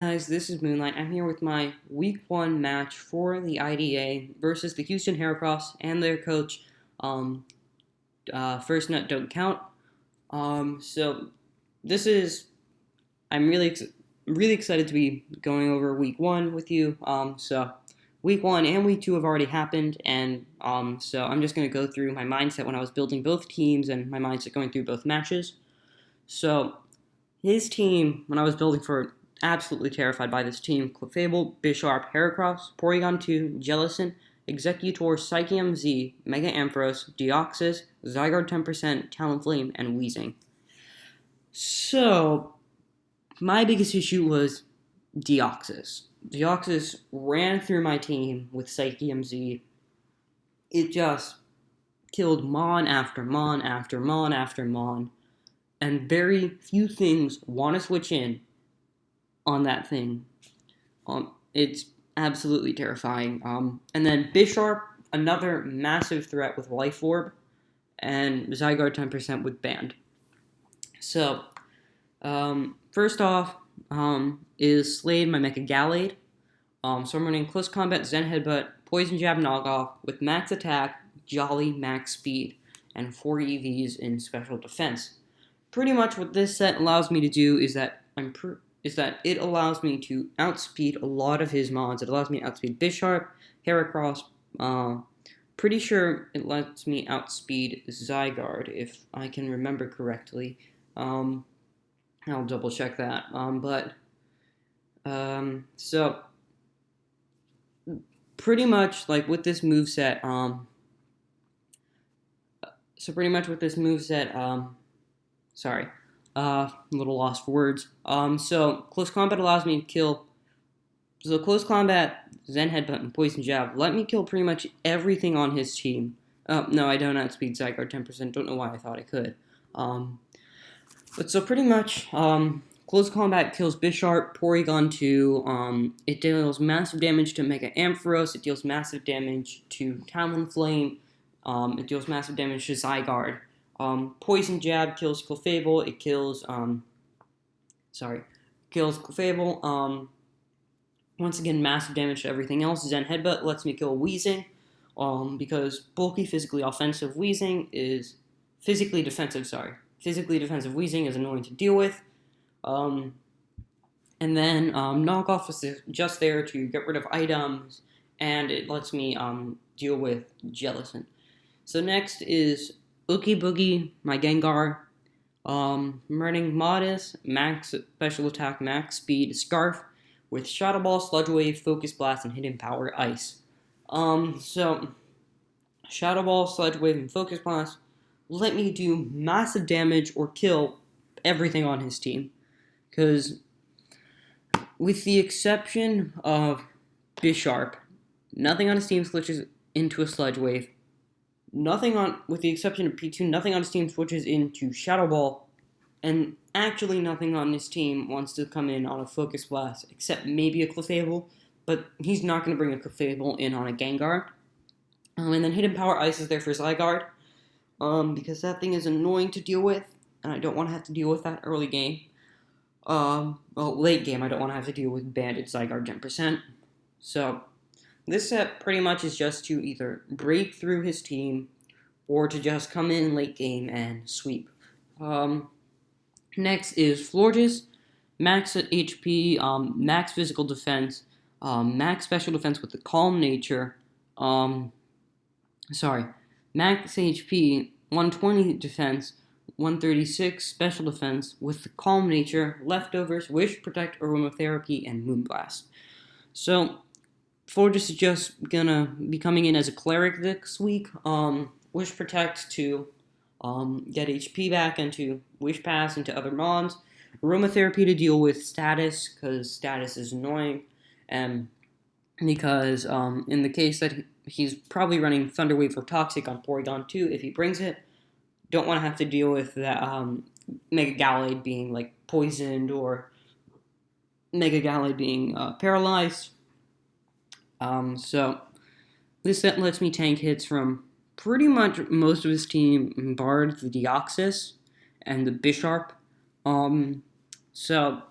Guys, this is Moonlight. I'm here with my Week 1 match for the IDA versus the Houston Heracross and their coach, um, First Nut Don't Count. So this is, I'm really excited to be going over Week 1 with you. So Week 1 and Week 2 have already happened, and so I'm just going to go through my mindset when I was building both teams and my mindset going through both matches. So his team, when I was building for absolutely terrified by this team. Clefable, Bisharp, Heracross, Porygon 2, Jellicent, Executor, Psychium Z, Mega Ampharos, Deoxys, Zygarde 10%, Talonflame, and Weezing. So, my biggest issue was Deoxys. Deoxys ran through my team with Psychium Z. It just killed Mon after Mon after Mon after Mon, and very few things want to switch in on that thing. It's absolutely terrifying. And then Bisharp, another massive threat with Life Orb, and Zygarde 10% with Band. So, first off, is Slade my Mecha Gallade. So I'm running Close Combat, Zen Headbutt, Poison Jab Knockoff with Max Attack, Jolly Max Speed, and 4 EVs in Special Defense. Pretty much what this set allows me to do is that it allows me to outspeed a lot of his mods. It allows me to outspeed Bisharp, Heracross. Pretty sure it lets me outspeed Zygarde, if I can remember correctly. I'll double check that. So pretty much like with this moveset, sorry. A little lost for words. So Close Combat allows me to kill. So Close Combat, Zen Headbutt, and Poison Jab let me kill pretty much everything on his team. No, I don't outspeed Zygarde 10%. Don't know why I thought I could. But so pretty much, Close Combat kills Bisharp, Porygon 2. It deals massive damage to Mega Ampharos. It deals massive damage to Talonflame. It deals massive damage to Zygarde. Poison Jab kills Clefable. It kills Clefable. Once again, massive damage to everything else. Zen Headbutt lets me kill Weezing. Because bulky, physically offensive Weezing is physically defensive. Physically defensive Weezing is annoying to deal with. And then Knockoff was just there to get rid of items, and it lets me deal with Jellicent. So next is Ookie Boogie, my Gengar. I'm running Modest, Max Special Attack, Max Speed, Scarf, with Shadow Ball, Sludge Wave, Focus Blast, and Hidden Power Ice. So Shadow Ball, Sludge Wave, and Focus Blast let me do massive damage or kill everything on his team. Because with the exception of Bisharp, nothing on his team switches into a Sludge Wave. With the exception of P2, nothing on his team switches into Shadow Ball, and actually nothing on his team wants to come in on a Focus Blast, except maybe a Clefable, but he's not going to bring a Clefable in on a Gengar. And then Hidden Power Ice is there for Zygarde, because that thing is annoying to deal with, and I don't want to have to deal with that early game. Late game, I don't want to have to deal with Banded Zygarde 10%. So, this set pretty much is just to either break through his team or to just come in late game and sweep. Next is Florges, max HP, max physical defense, max special defense with the Calm Nature. Max HP, 120 defense, 136 special defense with the Calm Nature, Leftovers, Wish, Protect, Aromatherapy, and Moonblast. So, Florges is just gonna be coming in as a Cleric this week. Wish Protect to get HP back and to Wish Pass into other mons. Aromatherapy to deal with Status, because Status is annoying. And because in the case that he's probably running Thunder Wave or Toxic on Porygon 2 if he brings it, don't want to have to deal with that Mega Gallade being like poisoned or Mega Gallade being paralyzed. So this set lets me tank hits from pretty much most of his team, barred the Deoxys and the Bisharp. So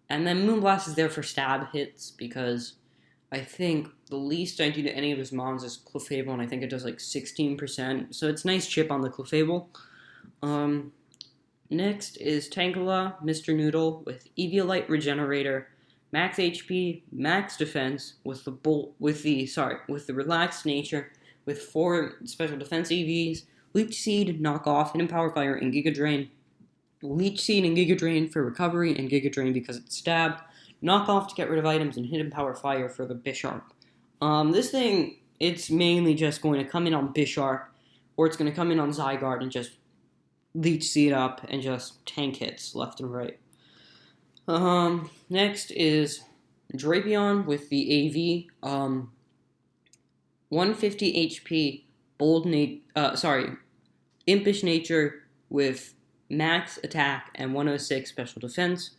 And then Moonblast is there for stab hits because I think the least I do to any of his mons is Clefable, and I think it does like 16%. So it's nice chip on the Clefable. Next is Tangela, Mr. Noodle with Eviolite Regenerator, max HP, max defense with the relaxed nature with 4 special defense EVs, Leech Seed, Knockoff, Hidden Power Fire, and Giga Drain. Leech Seed and Giga Drain for recovery, and Giga Drain because it's stab. Knockoff to get rid of items, and Hidden Power Fire for the Bisharp. This thing, it's mainly just going to come in on Bisharp, or it's going to come in on Zygarde and just Leech Seed up and just tank hits left and right. Next is Drapion with the AV. 150 HP, Impish Nature with max attack and 106 special defense.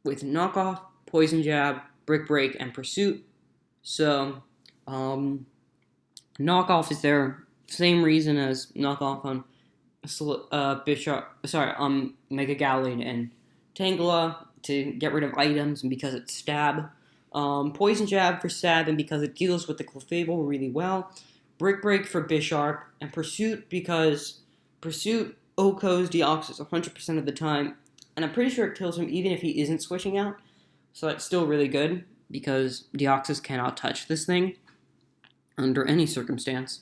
With Knockoff, Poison Jab, Brick Break, and Pursuit. So, Knockoff is there, same reason as Knockoff on Mega Gallade and Tangela to get rid of items and because it's stab. Poison Jab for stab and because it deals with the Clefable really well. Brick Break for Bisharp, and Pursuit because Pursuit OHKOs Deoxys 100% of the time, and I'm pretty sure it kills him even if he isn't switching out, so that's still really good because Deoxys cannot touch this thing under any circumstance.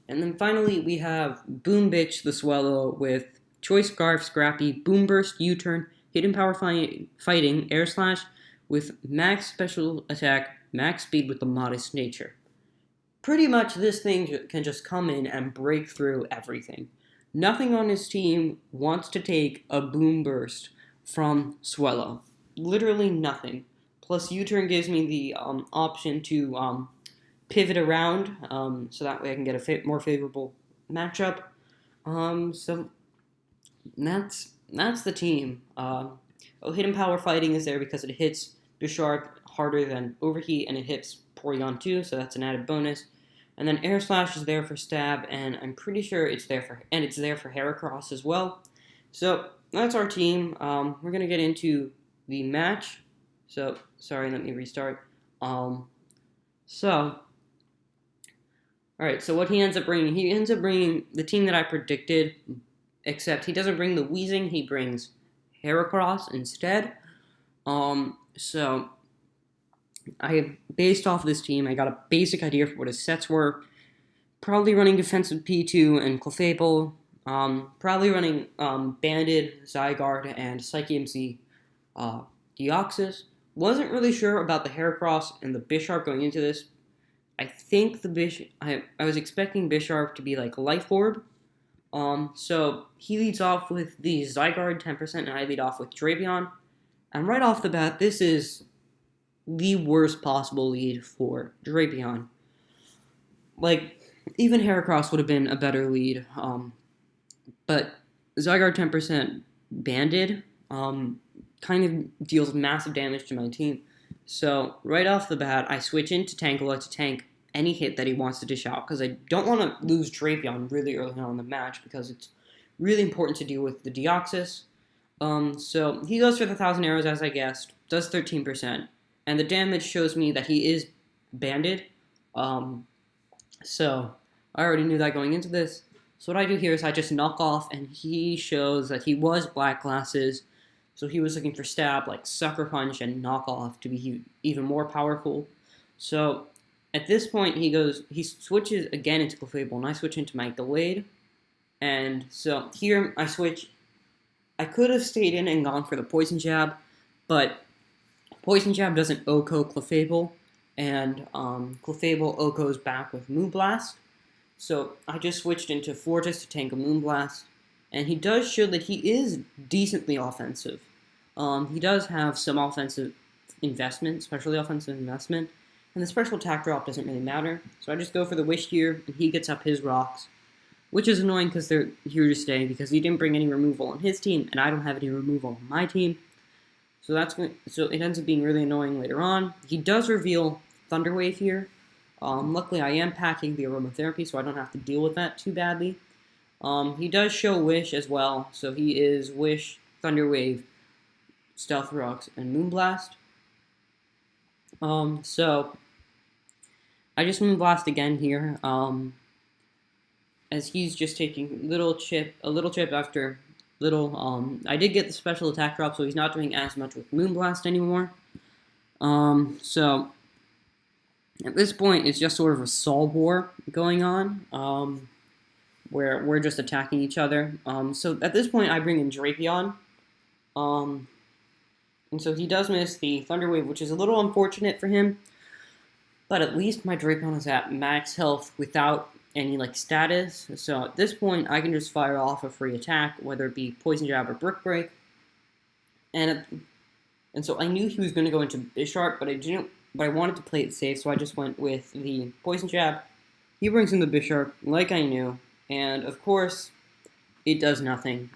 And then finally, we have Boom Bitch the Swallow with Choice Scarf, Scrappy, Boom Burst, U-Turn, Hidden Power Fighting, Air Slash, with max special attack, max speed with the Modest Nature. Pretty much this thing can just come in and break through everything. Nothing on his team wants to take a Boom Burst from Swallow. Literally nothing. Plus U-Turn gives me the option to pivot around, so that way I can get a more favorable matchup. So that's the team. Hidden Power Fighting is there because it hits Bisharp harder than Overheat, and it hits Porygon too, so that's an added bonus. And then Air Slash is there for stab, and I'm pretty sure it's there for Heracross as well. So that's our team. We're gonna get into the match. So sorry, let me restart. Alright, so what he ends up bringing the team that I predicted, except he doesn't bring the Weezing, he brings Heracross instead. So based off of this team, I got a basic idea for what his sets were. Probably running defensive P2 and Clefable. Probably running Banded, Zygarde, and Psyche MC Deoxys. Wasn't really sure about the Heracross and the Bisharp going into this. I think I was expecting Bisharp to be like Life Orb. So he leads off with the Zygarde 10%, and I lead off with Drapion. And right off the bat, this is the worst possible lead for Drapion. Like, even Heracross would have been a better lead. But Zygarde 10% Banded kind of deals massive damage to my team. So, right off the bat, I switch into Tangela to tank any hit that he wants to dish out, because I don't want to lose Drapion really early on in the match, because it's really important to deal with the Deoxys. So, he goes for the 1,000 arrows, as I guessed, does 13%, and the damage shows me that he is banded. So, I already knew that going into this. So what I do here is I just knock off, and he shows that he was Black Glasses, so he was looking for stab like Sucker Punch and knock off to be even more powerful. So at this point he switches again into Clefable, and I switch into my Gallade. And so here I switch. I could have stayed in and gone for the Poison Jab, but Poison Jab doesn't OHKO Clefable, and Clefable OHKOs back with Moonblast. So I just switched into Fortress to tank a Moonblast, and he does show that he is decently offensive. He does have some offensive investment, especially offensive investment, and the special attack drop doesn't really matter. So I just go for the Wish here, and he gets up his rocks, which is annoying because they're here to stay, because he didn't bring any removal on his team, and I don't have any removal on my team. So it ends up being really annoying later on. He does reveal Thunder Wave here. Luckily, I am packing the aromatherapy, so I don't have to deal with that too badly. He does show Wish as well, so he is Wish, Thunder Wave, Stealth Rocks, and Moonblast. So I just Moonblast again here. As he's just taking a little chip after little. I did get the special attack drop, so he's not doing as much with Moonblast anymore. So at this point, it's just sort of a Sol war going on, where we're just attacking each other. So at this point, I bring in Drapion. And so he does miss the Thunder Wave, which is a little unfortunate for him. But at least my Drapion is at max health without any status. So at this point, I can just fire off a free attack, whether it be Poison Jab or Brick Break. And so I knew he was going to go into Bisharp, but I didn't. But I wanted to play it safe, so I just went with the Poison Jab. He brings in the Bisharp, like I knew, and of course, it does nothing.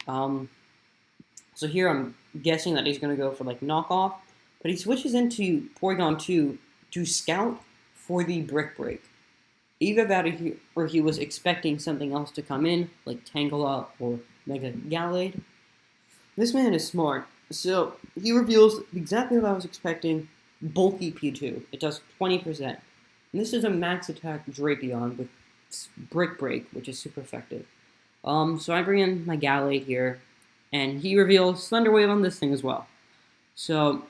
So here I'm guessing that he's going to go for knockoff, but he switches into Porygon 2 to scout for the Brick Break. Either that or he was expecting something else to come in, like Tangela or Mega Gallade. This man is smart, so he reveals exactly what I was expecting, bulky P2. It does 20%. And this is a max attack Drapion with Brick Break, which is super effective. So I bring in my Gallade here, and he reveals Thunder Wave on this thing as well. So,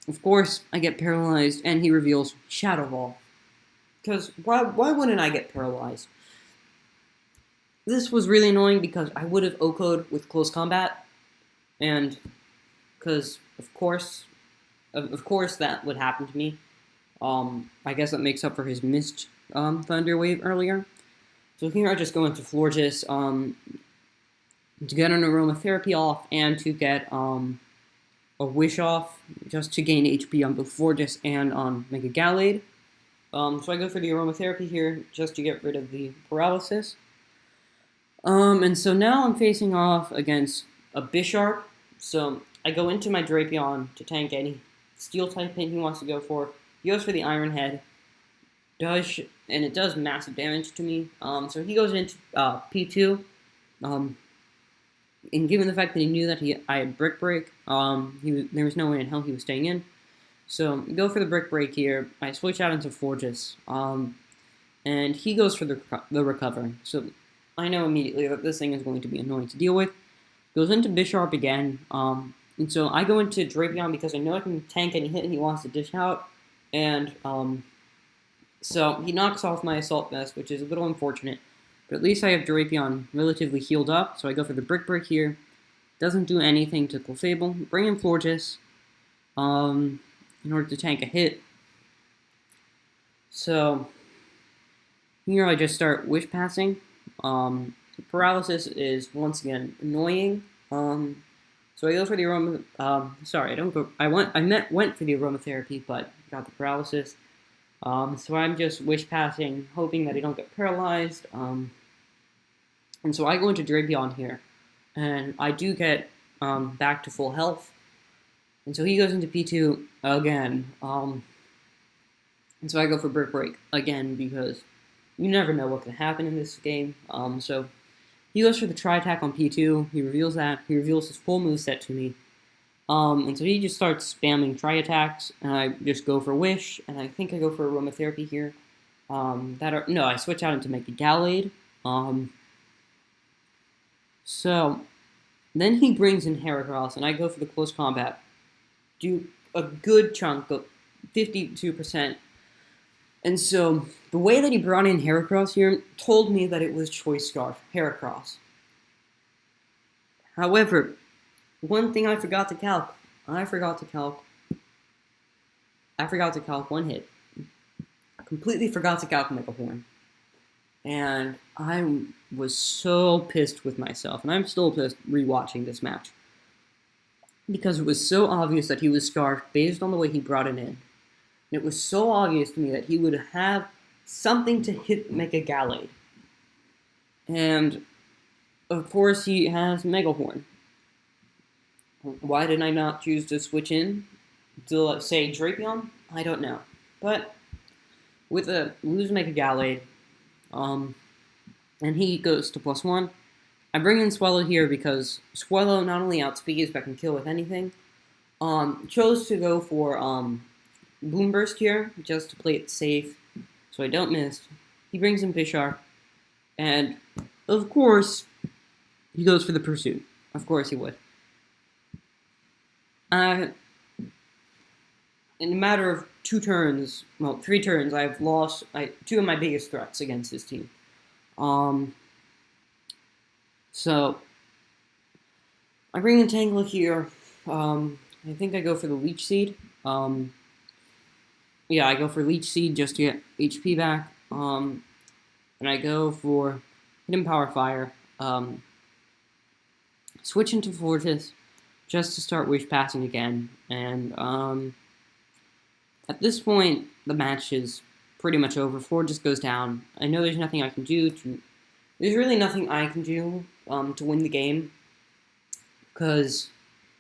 of course, I get paralyzed, and he reveals Shadow Ball. Because why wouldn't I get paralyzed? This was really annoying because I would have OHKO'd with close combat, and because of course that would happen to me. I guess that makes up for his missed Thunder Wave earlier. So here I just go into Florges to get an Aromatherapy off and to get a Wish off, just to gain HP on both Florges and on Mega Gallade. So I go for the Aromatherapy here, just to get rid of the Paralysis. And so now I'm facing off against a Bisharp, so I go into my Drapion to tank any Steel-type hit he wants to go for. He goes for the Iron Head, and it does massive damage to me. So he goes into P2, and given the fact that he knew that I had Brick Break, there was no way in hell he was staying in. So go for the Brick Break here. I switch out into Florges, and he goes for the Recover. So I know immediately that this thing is going to be annoying to deal with. Goes into Bisharp again, and so I go into Drapion because I know I can tank any hit he wants to dish out, and so he knocks off my Assault Vest, which is a little unfortunate, but at least I have Drapion relatively healed up, so I go for the Brick Break here. Doesn't do anything to Clefable. Bring in Florges, in order to tank a hit. So here I just start Wish Passing. Paralysis is once again annoying. So I go for the went for the Aromatherapy, but got the Paralysis. So I'm just Wish Passing, hoping that I don't get paralyzed. And so I go into Drapion here, and I do get back to full health. And so he goes into P2 again. And so I go for Brick Break again because you never know what can happen in this game. So he goes for the Tri-Attack on P2. He reveals that. He reveals his full moveset to me. And so he just starts spamming Tri-Attacks, and I just go for Wish, and I think I go for Aromatherapy here. I switch out into Mega Gallade. So then he brings in Heracross, and I go for the Close Combat. Do a good chunk of 52%. And so the way that he brought in Heracross here told me that it was Choice Scarf, Heracross. However, one thing I forgot to calc. I forgot to calc one hit. I completely forgot to calc Mega Horn. And I was so pissed with myself, and I'm still pissed rewatching this match. Because it was so obvious that he was Scarfed based on the way he brought it in. And it was so obvious to me that he would have something to hit Mega Gallade. And, of course, he has Mega Horn. Why did I not choose to switch in to, say, Drapion? I don't know. But with a lose Mega Gallade, and he goes to +1, I bring in Swellow here because Swellow not only outspeeds but can kill with anything. Chose to go for Boom Burst here, just to play it safe, so I don't miss. He brings in Bisharp, and of course, he goes for the Pursuit. Of course he would. In a matter of 3 turns, I've lost 2 of my biggest threats against his team. So I bring in Tangela here. I think I go for the Leech Seed. Yeah, I go for Leech Seed just to get HP back. And I go for Hidden Power Fire. Switch into Fortis just to start Wish Passing again. And at this point, the match is pretty much over. Fortis goes down. I know there's nothing I can do to. There's really nothing I can do to win the game, because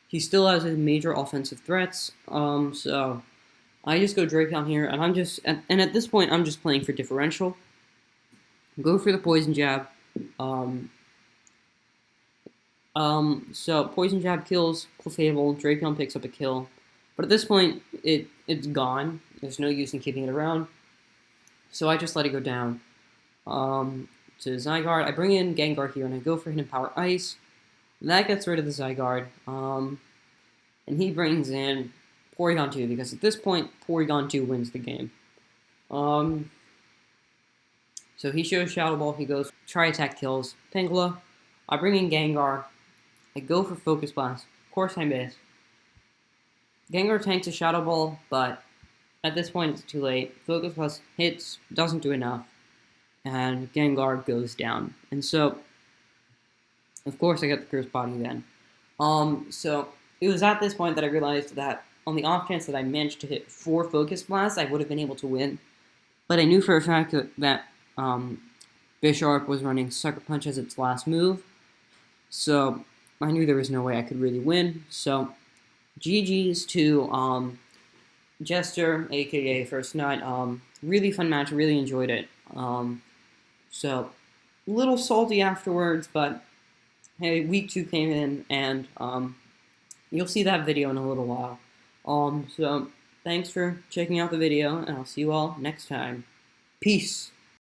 he still has his major offensive threats. So I just go Drapion here, and at this point I'm just playing for differential. Go for the Poison Jab. So Poison Jab kills Clefable. Drapion picks up a kill, but at this point it's gone. There's no use in keeping it around, so I just let it go down. To Zygarde, I bring in Gengar here, and I go for Hidden Power Ice. That gets rid of the Zygarde, and he brings in Porygon 2, because at this point, Porygon 2 wins the game. So he shows Shadow Ball, he goes, Tri-Attack kills Tangela. I bring in Gengar, I go for Focus Blast. Of course I miss. Gengar tanks a Shadow Ball, but at this point it's too late. Focus Blast hits, doesn't do enough, and Gengar goes down. And so, of course I get the Curse Body then. So it was at this point that I realized that on the off chance that I managed to hit 4 Focus Blasts, I would have been able to win. But I knew for a fact that Bisharp was running Sucker Punch as its last move, so I knew there was no way I could really win. So GG's to Jester, aka First Night. Really fun match, really enjoyed it. So a little salty afterwards, but hey, week 2 came in, and you'll see that video in a little while. So thanks for checking out the video, and I'll see you all next time. Peace.